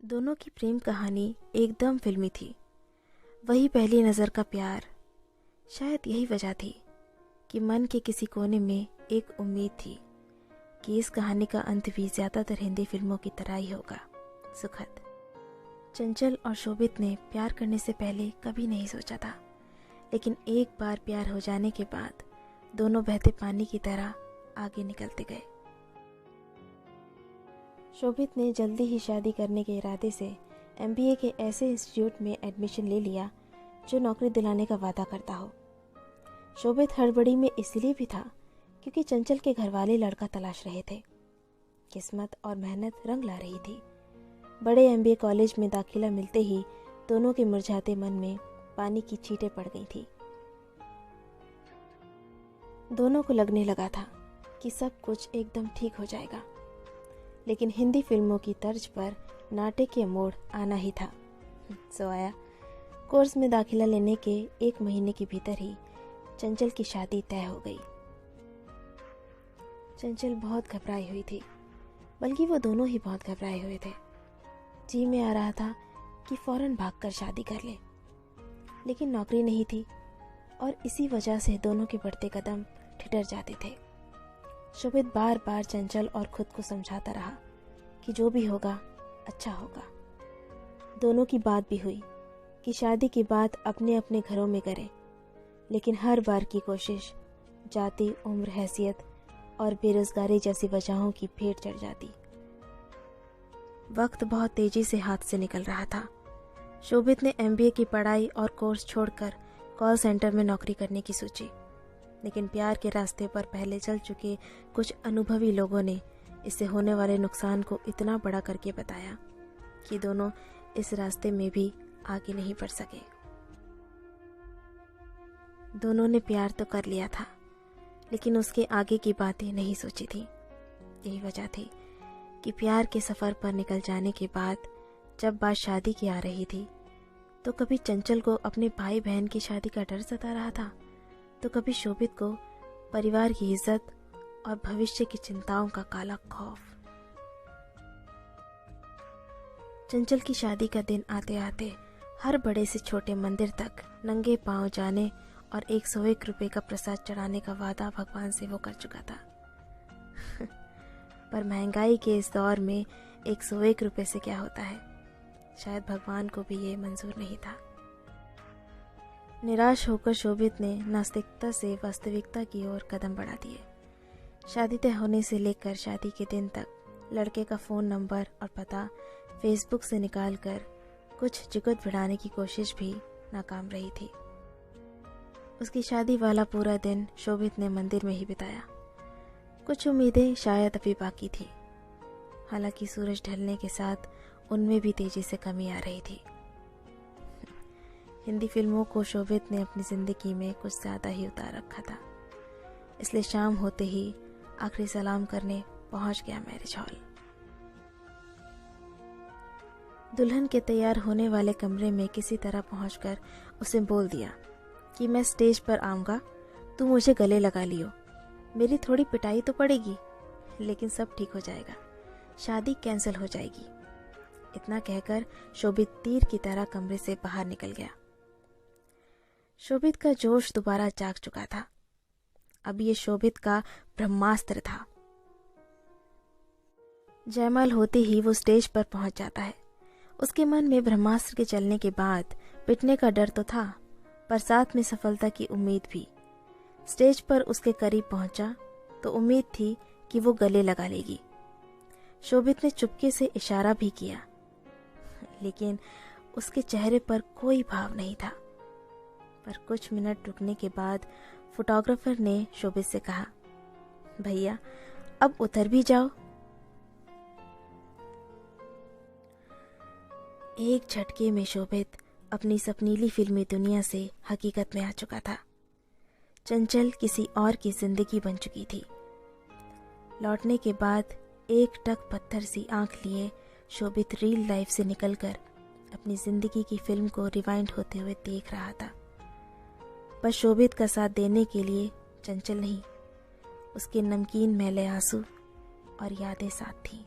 दोनों की प्रेम कहानी एकदम फिल्मी थी। वही पहली नज़र का प्यार। शायद यही वजह थी कि मन के किसी कोने में एक उम्मीद थी कि इस कहानी का अंत भी ज़्यादातर हिंदी फिल्मों की तरह ही होगा, सुखद। चंचल और शोभित ने प्यार करने से पहले कभी नहीं सोचा था, लेकिन एक बार प्यार हो जाने के बाद दोनों बहते पानी की तरह आगे निकलते गए। शोभित ने जल्दी ही शादी करने के इरादे से MBA के ऐसे इंस्टीट्यूट में एडमिशन ले लिया जो नौकरी दिलाने का वादा करता हो। शोभित हड़बड़ी में इसलिए भी था क्योंकि चंचल के घरवाले लड़का तलाश रहे थे। किस्मत और मेहनत रंग ला रही थी। बड़े MBA कॉलेज में दाखिला मिलते ही दोनों के मुरझाते मन में पानी की छींटें पड़ गई थी। दोनों को लगने लगा था कि सब कुछ एकदम ठीक हो जाएगा, लेकिन हिंदी फिल्मों की तर्ज पर नाटकीय मोड़ आना ही था। सो आया। कोर्स में दाखिला लेने के 1 महीने के भीतर ही चंचल की शादी तय हो गई। चंचल बहुत घबराई हुई थी, बल्कि वो दोनों ही बहुत घबराए हुए थे। जी में आ रहा था कि फौरन भागकर शादी कर ले, लेकिन नौकरी नहीं थी और इसी वजह से दोनों के बढ़ते कदम ठिठर जाते थे। शोभित बार बार चंचल और खुद को समझाता रहा कि जो भी होगा अच्छा होगा। दोनों की बात भी हुई कि शादी की बात अपने अपने घरों में करें, लेकिन हर बार की कोशिश जाति, उम्र, हैसियत और बेरोजगारी जैसी वजहों की भेंट चढ़ जाती। वक्त बहुत तेजी से हाथ से निकल रहा था। शोभित ने MBA की पढ़ाई और कोर्स छोड़कर कॉल सेंटर में नौकरी करने की सोची, लेकिन प्यार के रास्ते पर पहले चल चुके कुछ अनुभवी लोगों ने इससे होने वाले नुकसान को इतना बड़ा करके बताया कि दोनों इस रास्ते में भी आगे नहीं बढ़ सके। दोनों ने प्यार तो कर लिया था, लेकिन उसके आगे की बातें नहीं सोची थी। यही वजह थी कि प्यार के सफ़र पर निकल जाने के बाद जब बात शादी की आ रही थी, तो कभी चंचल को अपने भाई बहन की शादी का डर सता रहा था, तो कभी शोभित को परिवार की इज्जत और भविष्य की चिंताओं का काला खौफ। चंचल की शादी का दिन आते आते हर बड़े से छोटे मंदिर तक नंगे पांव जाने और 101 रुपए का प्रसाद चढ़ाने का वादा भगवान से वो कर चुका था। पर महंगाई के इस दौर में 101 रुपए से क्या होता है, शायद भगवान को भी ये मंजूर नहीं था। निराश होकर शोभित ने नास्तिकता से वास्तविकता की ओर कदम बढ़ा दिए। शादी तय होने से लेकर शादी के दिन तक लड़के का फ़ोन नंबर और पता फेसबुक से निकालकर कुछ जुगत भिड़ाने की कोशिश भी नाकाम रही थी। उसकी शादी वाला पूरा दिन शोभित ने मंदिर में ही बिताया। कुछ उम्मीदें शायद अभी बाकी थी, हालांकि सूरज ढलने के साथ उनमें भी तेजी से कमी आ रही थी। हिंदी फिल्मों को शोभित ने अपनी ज़िंदगी में कुछ ज़्यादा ही उतार रखा था, इसलिए शाम होते ही आखिरी सलाम करने पहुंच गया मैरिज हॉल। दुल्हन के तैयार होने वाले कमरे में किसी तरह पहुंचकर उसे बोल दिया कि मैं स्टेज पर आऊँगा, तू मुझे गले लगा लियो। मेरी थोड़ी पिटाई तो पड़ेगी, लेकिन सब ठीक हो जाएगा, शादी कैंसिल हो जाएगी। इतना कहकर शोभित तीर की तरह कमरे से बाहर निकल गया। शोभित का जोश दोबारा जाग चुका था। अब ये शोभित का ब्रह्मास्त्र था। जयमाल होते ही वो स्टेज पर पहुंच जाता है। उसके मन में ब्रह्मास्त्र के चलने के बाद पिटने का डर तो था, पर साथ में सफलता की उम्मीद भी। स्टेज पर उसके करीब पहुंचा तो उम्मीद थी कि वो गले लगा लेगी। शोभित ने चुपके से इशारा भी किया, लेकिन उसके चेहरे पर कोई भाव नहीं था। पर कुछ मिनट रुकने के बाद फोटोग्राफर ने शोभित से कहा, भैया अब उतर भी जाओ। एक झटके में शोभित अपनी सपनीली फिल्मी दुनिया से हकीकत में आ चुका था। चंचल किसी और की जिंदगी बन चुकी थी। लौटने के बाद एक टक पत्थर सी आंख लिए शोभित रियल लाइफ से निकलकर अपनी जिंदगी की फिल्म को रिवाइंड होते हुए देख रहा था। बस शोभित का साथ देने के लिए चंचल नहीं, उसके नमकीन मैले आंसू और यादें साथ थीं।